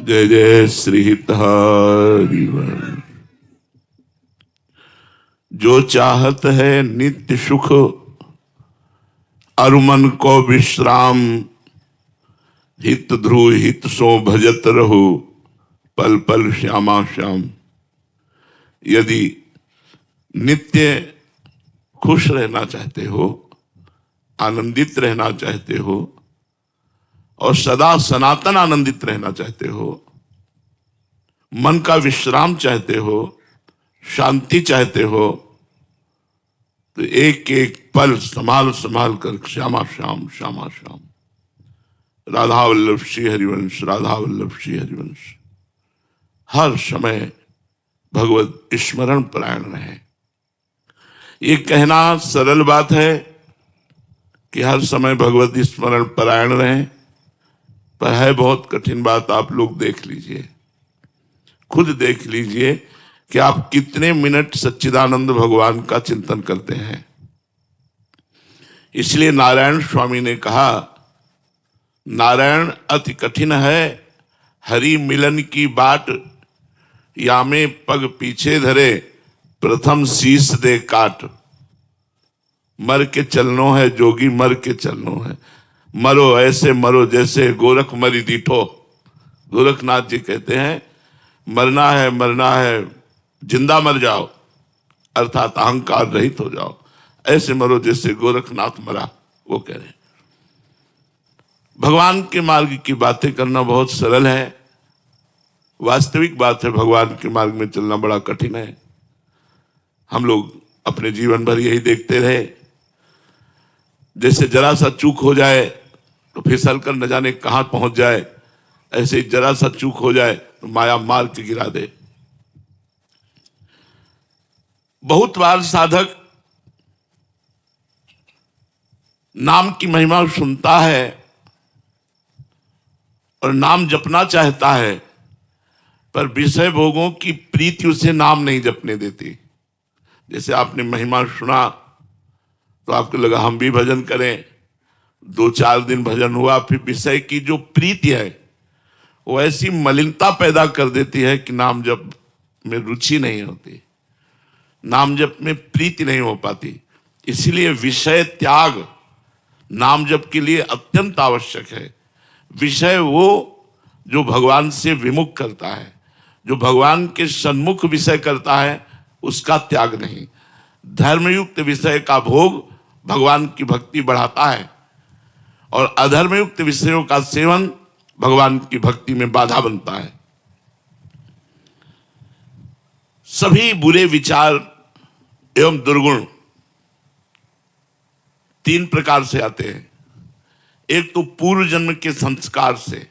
जय जय श्री हरिवंश। जो चाहत है नित्य सुख और मन को विश्राम, हित ध्रुव हित सो भजत रहो पल पल श्यामा श्याम। यदि नित्य खुश रहना चाहते हो, आनंदित रहना चाहते हो और सदा सनातन आनंदित रहना चाहते हो, मन का विश्राम चाहते हो, शांति चाहते हो, तो एक एक पल संभाल संभाल कर श्यामा श्याम श्यामा श्याम, राधा वल्लभ श्री हरिवंश, राधा वल्लभ श्री हरिवंश। हर समय भगवत स्मरण परायण रहे। ये कहना सरल बात है कि हर समय भगवत स्मरण परायण रहे, पर है बहुत कठिन बात। आप लोग देख लीजिए, खुद देख लीजिए कि आप कितने मिनट सच्चिदानंद भगवान का चिंतन करते हैं। इसलिए नारायण स्वामी ने कहा, नारायण अति कठिन है, हरि मिलन की बाट, या में पग पीछे धरे, प्रथम शीश दे काट। मर के चलनो है जोगी, मर के चलनो है, मरो ऐसे मरो जैसे गोरख मरी दीठो। गोरखनाथ जी कहते हैं मरना है, जिंदा मर जाओ, अर्थात अहंकार रहित हो जाओ, ऐसे मरो जैसे गोरखनाथ मरा। वो कह रहे हैं भगवान के मार्ग की बातें करना बहुत सरल है, वास्तविक बात है भगवान के मार्ग में चलना बड़ा कठिन है। हम लोग अपने जीवन भर यही देखते रहे, जैसे जरा सा चूक हो जाए तो फिसल कर न जाने कहां पहुंच जाए, ऐसे ही जरा सा चूक हो जाए तो माया मार के गिरा दे। बहुत बार साधक नाम की महिमा सुनता है और नाम जपना चाहता है, पर विषय भोगों की प्रीति उसे नाम नहीं जपने देती। जैसे आपने महिमा सुना तो आपको लगा हम भी भजन करें, 2-4 दिन भजन हुआ, फिर विषय की जो प्रीति है वो ऐसी मलिनता पैदा कर देती है कि नाम जप में रुचि नहीं होती, नाम जप में प्रीति नहीं हो पाती। इसलिए विषय त्याग नाम जप के लिए अत्यंत आवश्यक है। विषय वो जो भगवान से विमुख करता है, जो भगवान के सन्मुख विषय करता है, उसका त्याग नहीं। धर्मयुक्त विषय का भोग भगवान की भक्ति बढ़ाता है और अधर्मयुक्त विषयों का सेवन भगवान की भक्ति में बाधा बनता है। सभी बुरे विचार एवं दुर्गुण 3 प्रकार से आते हैं। एक तो पूर्व जन्म के संस्कार से,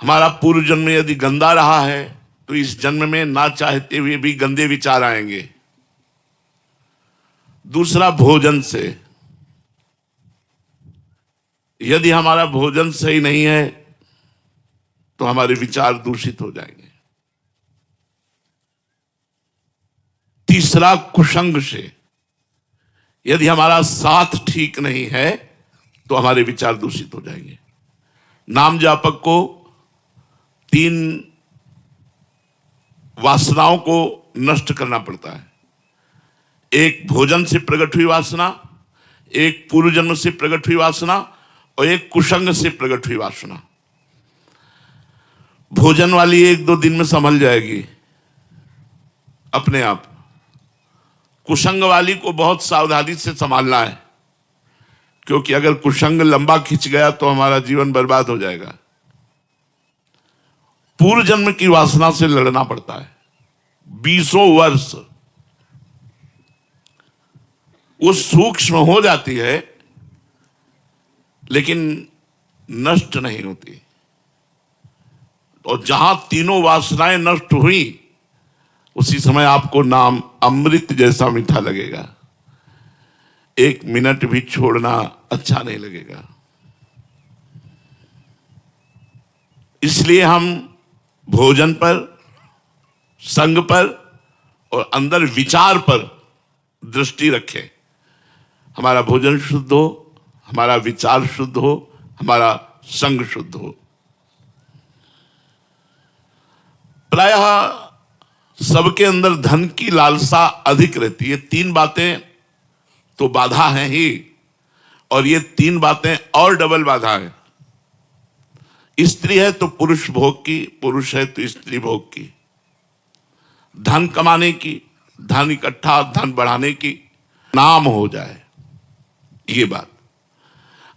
हमारा पूर्व जन्म यदि गंदा रहा है तो इस जन्म में ना चाहते हुए भी गंदे विचार आएंगे। दूसरा भोजन से, यदि हमारा भोजन सही नहीं है तो हमारे विचार दूषित हो जाएंगे। तीसरा कुसंग से, यदि हमारा साथ ठीक नहीं है तो हमारे विचार दूषित हो जाएंगे। नाम जापक को 3 वासनाओं को नष्ट करना पड़ता है। एक भोजन से प्रकट हुई वासना, एक पूर्व जन्म से प्रकट हुई वासना और एक कुसंग से प्रकट हुई वासना। भोजन वाली 1-2 दिन में संभल जाएगी अपने आप। कुसंग वाली को बहुत सावधानी से संभालना है, क्योंकि अगर कुसंग लंबा खिंच गया तो हमारा जीवन बर्बाद हो जाएगा। पूर्व जन्म की वासना से लड़ना पड़ता है 20 वर्ष। वो सूक्ष्म हो जाती है लेकिन नष्ट नहीं होती। और जहां तीनों वासनाएं नष्ट हुई, उसी समय आपको नाम अमृत जैसा मीठा लगेगा। 1 मिनट भी छोड़ना अच्छा नहीं लगेगा। इसलिए हम भोजन पर, संग पर और अंदर विचार पर दृष्टि रखें। हमारा भोजन शुद्ध हो, हमारा विचार शुद्ध हो, हमारा संग शुद्ध हो। प्रायः सबके अंदर धन की लालसा अधिक रहती है। तीन बातें तो बाधा हैं ही, और ये तीन बातें और डबल बाधा है। स्त्री है तो पुरुष भोग की, पुरुष है तो स्त्री भोग की, धन कमाने की, धन इकट्ठा, धन बढ़ाने की, नाम हो जाए, ये बात।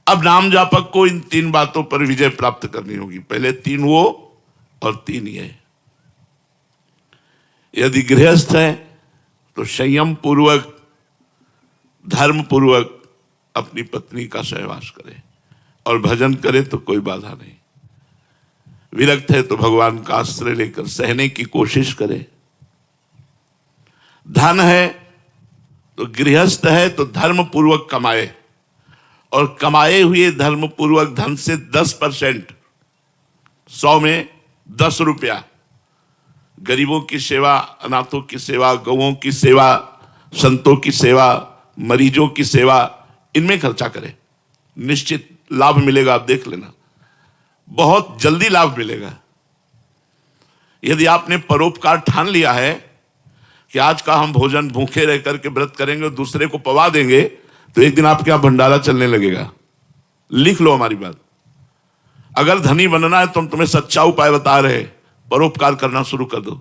अब नाम जापक को इन तीन बातों पर विजय प्राप्त करनी होगी। पहले तीन वो और तीन ये। यदि गृहस्थ है तो संयम पूर्वक, धर्म पूर्वक अपनी पत्नी का सहवास करे, और भजन करे तो कोई बाधा नहीं। विरक्त है तो भगवान का आश्रय लेकर सहने की कोशिश करे। धन है तो गृहस्थ है तो धर्म पूर्वक कमाए, और कमाए हुए धर्म पूर्वक धन से 10%, 100 में 10 रुपया गरीबों की सेवा, अनाथों की सेवा, गौओं की सेवा, संतों की सेवा, मरीजों की सेवा, इनमें खर्चा करें। निश्चित लाभ मिलेगा, आप देख लेना, बहुत जल्दी लाभ मिलेगा। यदि आपने परोपकार ठान लिया है कि आज का हम भोजन भूखे रह करके व्रत करेंगे और दूसरे को पवा देंगे, तो एक दिन आपके यहां भंडारा चलने लगेगा। लिख लो हमारी बात। अगर धनी बनना है तो हम तुम्हें सच्चा उपाय बता रहे, परोपकार करना शुरू कर दो।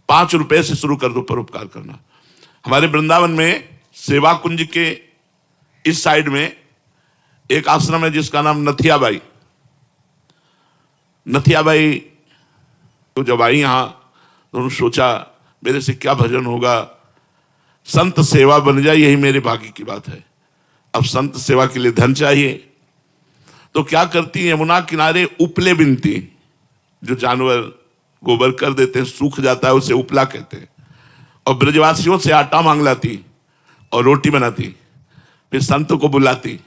5 रुपए से शुरू कर दो परोपकार करना। हमारे वृंदावन में सेवा कुंज के इस साइड में एक आश्रम है जिसका नाम नथियाबाई। नथियाबाई तो जब आई यहां तो उन्होंने सोचा मेरे से क्या भजन होगा, संत सेवा बन जाए, यही मेरे भाग्य की बात है। अब संत सेवा के लिए धन चाहिए, तो क्या करती, यमुना किनारे उपले बिनती, जो जानवर गोबर कर देते हैं, सूख जाता है, उसे उपला कहते हैं, और ब्रजवासियों से आटा मांग लाती और रोटी बनाती, फिर संत को बुलाती।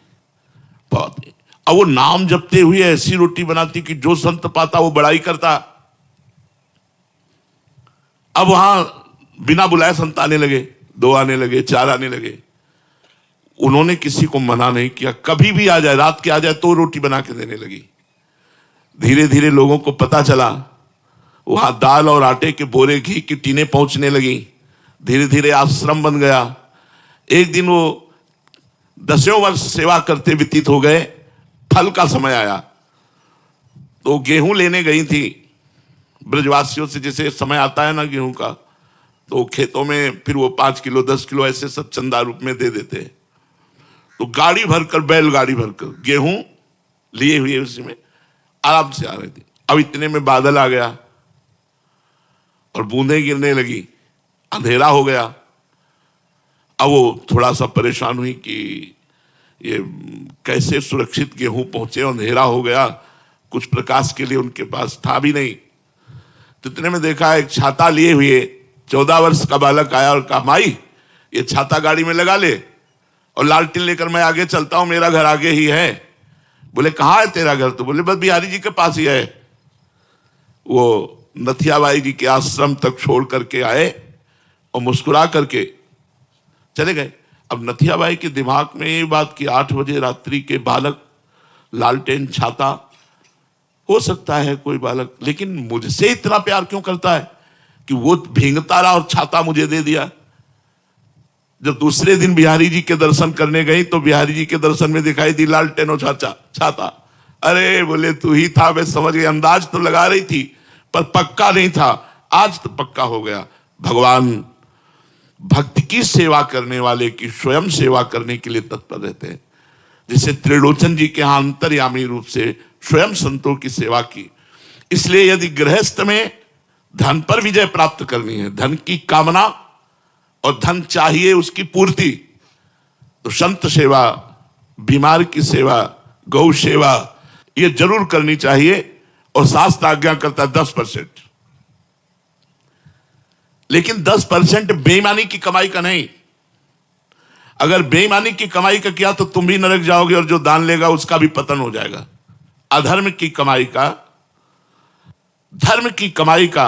बहुत, अब वो नाम जपते हुए ऐसी रोटी बनाती कि जो संत पाता वो बड़ाई करता। अब वहां बिना बुलाए संत आने लगे, 2 आने लगे, 4 आने लगे। उन्होंने किसी को मना नहीं किया, कभी भी आ जाए, रात के आ जाए तो रोटी बना के देने लगी। धीरे धीरे लोगों को पता चला, वहां दाल और आटे के बोरे, घी की टीनें पहुंचने लगी। धीरे धीरे आश्रम बन गया। एक दिन वो 10 वर्ष सेवा करते व्यतीत हो गए, फल का समय आया तो गेहूं लेने गई थी ब्रजवासियों से, जैसे समय आता है ना गेहूं का, तो खेतों में फिर वो 5 किलो 10 किलो ऐसे सब चंदा रूप में दे देते। तो गाड़ी भरकर, बैलगाड़ी भरकर गेहूं लिए हुए उसमें आराम से आ रहे थे। अब इतने में बादल आ गया और बूंदें गिरने लगी, अंधेरा हो गया। अब वो थोड़ा सा परेशान हुई कि ये कैसे सुरक्षित गेहूं पहुंचे, अंधेरा हो गया, कुछ प्रकाश के लिए उनके पास था भी नहीं। तो इतने में देखा एक छाता लिए हुए 14 वर्ष का बालक आया और कहा, माई ये छाता गाड़ी में लगा ले और लालटेन लेकर मैं आगे चलता हूं, मेरा घर आगे ही है। बोले कहाँ है तेरा घर? तो बोले बस बिहारी जी के पास ही है। वो नथियाबाई जी के आश्रम तक छोड़ करके आए और मुस्कुरा करके चले गए। अब नथियाबाई के दिमाग में ये बात कि 8 बजे रात्रि के बालक, लालटेन, छाता, हो सकता है कोई बालक, लेकिन मुझसे इतना प्यार क्यों करता है कि वो भींगता रहा और छाता मुझे दे दिया। जब दूसरे दिन बिहारी जी के दर्शन करने गई तो बिहारी जी के दर्शन में दिखाई दी लालटेन और छाता। अरे बोले तू ही था, मैं समझ गई। अंदाज तो लगा रही थी पर पक्का नहीं था, आज तो पक्का हो गया। भगवान भक्ति की सेवा करने वाले की स्वयं सेवा करने के लिए तत्पर रहते हैं। जैसे त्रिलोचन जी के यहां अंतर्यामी रूप से स्वयं संतों की सेवा की। इसलिए यदि गृहस्थ में धन पर विजय प्राप्त करनी है, धन की कामना और धन चाहिए उसकी पूर्ति, तो संत सेवा, बीमार की सेवा, गौ सेवा, ये जरूर करनी चाहिए। और शास्त्र आज्ञा करता है 10%, लेकिन 10% बेईमानी की कमाई का नहीं। अगर बेईमानी की कमाई का किया तो तुम भी नरक जाओगे और जो दान लेगा उसका भी पतन हो जाएगा। अधर्म की कमाई का, धर्म की कमाई का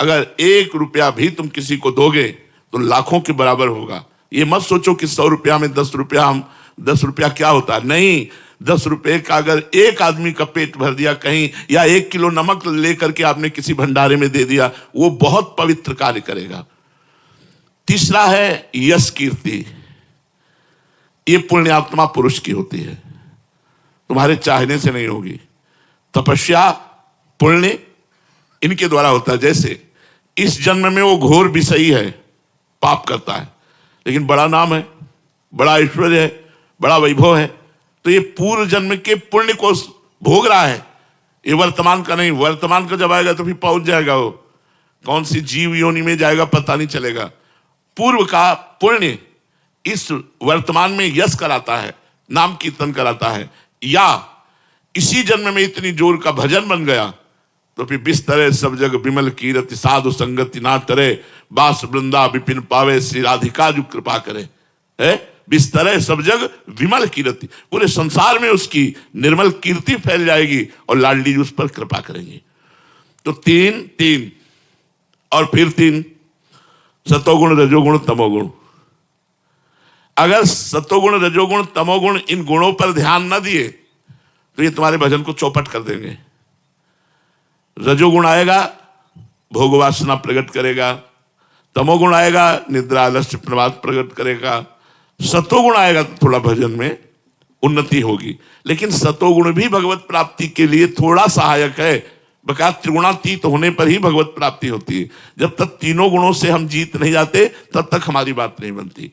अगर 1 रुपया भी तुम किसी को दोगे तो लाखों के बराबर होगा। ये मत सोचो कि 100 रुपया में 10 रुपया, हम 10 रुपया क्या होता है, नहीं, 10 रुपए का अगर एक आदमी का पेट भर दिया कहीं, या 1 किलो नमक लेकर के आपने किसी भंडारे में दे दिया, वो बहुत पवित्र कार्य करेगा। तीसरा है यश कीर्ति। ये पुण्यात्मा पुरुष की होती है, तुम्हारे चाहने से नहीं होगी। तपस्या, पुण्य इनके द्वारा होता है। जैसे इस जन्म में वो घोर विषयी है, पाप करता है, लेकिन बड़ा नाम है, बड़ा ऐश्वर्य है, बड़ा वैभव है, तो ये पूर्व जन्म के पुण्य को भोग रहा है, ये वर्तमान का नहीं। वर्तमान का जब आएगा तो फिर पहुंच जाएगा, वो कौन सी जीव योनि में जाएगा पता नहीं चलेगा। पूर्व का पुण्य इस वर्तमान में यश कराता है, नाम कीर्तन कराता है। या इसी जन्म में इतनी जोर का भजन बन गया तो फिर बिस्तरे सब जग विमल कीरति, साधु संगति ना टरे, बास वृंदा विपिन पावे, श्री राधिका जो कृपा करे। है बिस्तरे सब जग विमल कीरति, पूरे संसार में उसकी निर्मल कीर्ति फैल जाएगी और लाडली जी उस पर कृपा करेंगे। तो तीन तीन और फिर तीन, सतोगुण रजोगुण तमोगुण। अगर सतोगुण रजोगुण तमोगुण इन गुणों पर ध्यान न दिए तो ये तुम्हारे भजन को चौपट कर देंगे। रजोगुण आएगा, भोग वासना प्रकट करेगा। तमोगुण आएगा, निद्रा आलस्य प्रमाद प्रकट करेगा। सतोगुण आएगा तो थोड़ा भजन में उन्नति होगी। लेकिन सतोगुण भी भगवत प्राप्ति के लिए थोड़ा सहायक है। बका त्रिगुणातीत होने पर ही भगवत प्राप्ति होती है। जब तक तीनों गुणों से हम जीत नहीं जाते तब तक हमारी बात नहीं बनती।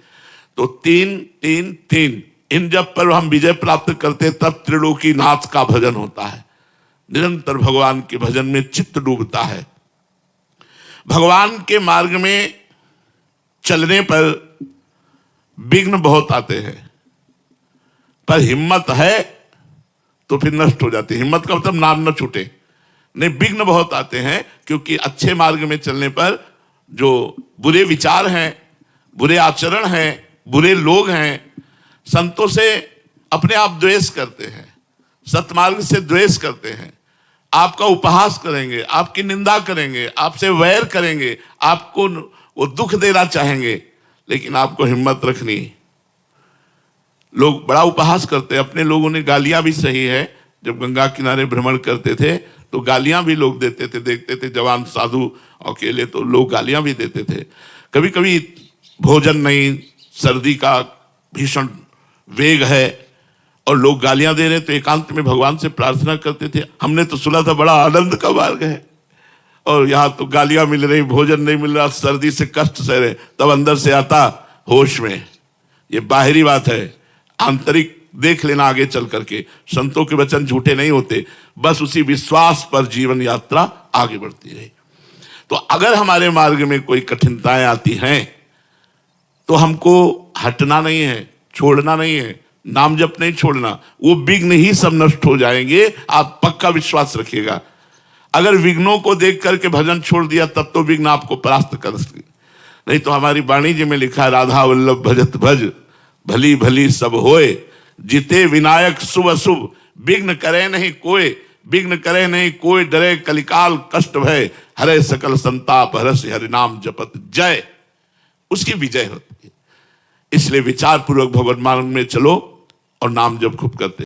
तो तीन तीन तीन, इन जब पर हम विजय प्राप्त करते तब त्रिलोकी नाथ का भजन होता है। निरंतर भगवान के भजन में चित्त डूबता है। भगवान के मार्ग में चलने पर विघ्न बहुत आते हैं, पर हिम्मत है तो फिर नष्ट हो जाती है। हिम्मत का मतलब नाम न छूटे नहीं, विघ्न बहुत आते हैं, क्योंकि अच्छे मार्ग में चलने पर जो बुरे विचार हैं, बुरे आचरण हैं, बुरे लोग हैं, संतों से अपने आप द्वेष करते हैं, सतमार्ग से द्वेष करते हैं, आपका उपहास करेंगे, आपकी निंदा करेंगे, आपसे वैर करेंगे, आपको वो दुख देना चाहेंगे, लेकिन आपको हिम्मत रखनी। लोग बड़ा उपहास करते हैं, अपने लोगों ने गालियां भी सही है। जब गंगा किनारे भ्रमण करते थे तो गालियां भी लोग देते थे, देखते थे जवान साधु अकेले तो लोग गालियां भी देते थे। कभी कभी भोजन नहीं, सर्दी का भीषण वेग है और लोग गालियां दे रहे, तो एकांत में भगवान से प्रार्थना करते थे। हमने तो सुना था बड़ा आनंद का मार्ग है, और यहाँ तो गालियां मिल रही, भोजन नहीं मिल रहा, सर्दी से कष्ट सह रहे। तब अंदर से आता होश में। ये बाहरी बात है, आंतरिक देख लेना आगे चल करके। संतों के वचन झूठे नहीं होते, बस उसी विश्वास पर जीवन यात्रा आगे बढ़ती रही। तो अगर हमारे मार्ग में कोई कठिनताएं आती हैं तो हमको हटना नहीं है, छोड़ना नहीं है, नाम जप नहीं छोड़ना। वो विघ्न ही सब नष्ट हो जाएंगे, आप पक्का विश्वास रखिएगा। अगर विघ्नों को देख करके भजन छोड़ दिया तब तो विघ्न आपको परास्त कर सके, नहीं तो हमारी वाणी जी में लिखा है, राधा वल्लभ भजत भज, भली भली सब होए, जिते विनायक शुभ अशुभ, विघ्न करे नहीं कोई, विघ्न करे नहीं कोई, डरे कलिकाल कष्ट भय, हरे सकल संताप हरस हरि नाम जपत जय। उसकी विजय होती है। इसलिए विचार पूर्वक भगवत मार्ग में चलो और नाम जप खूब करते।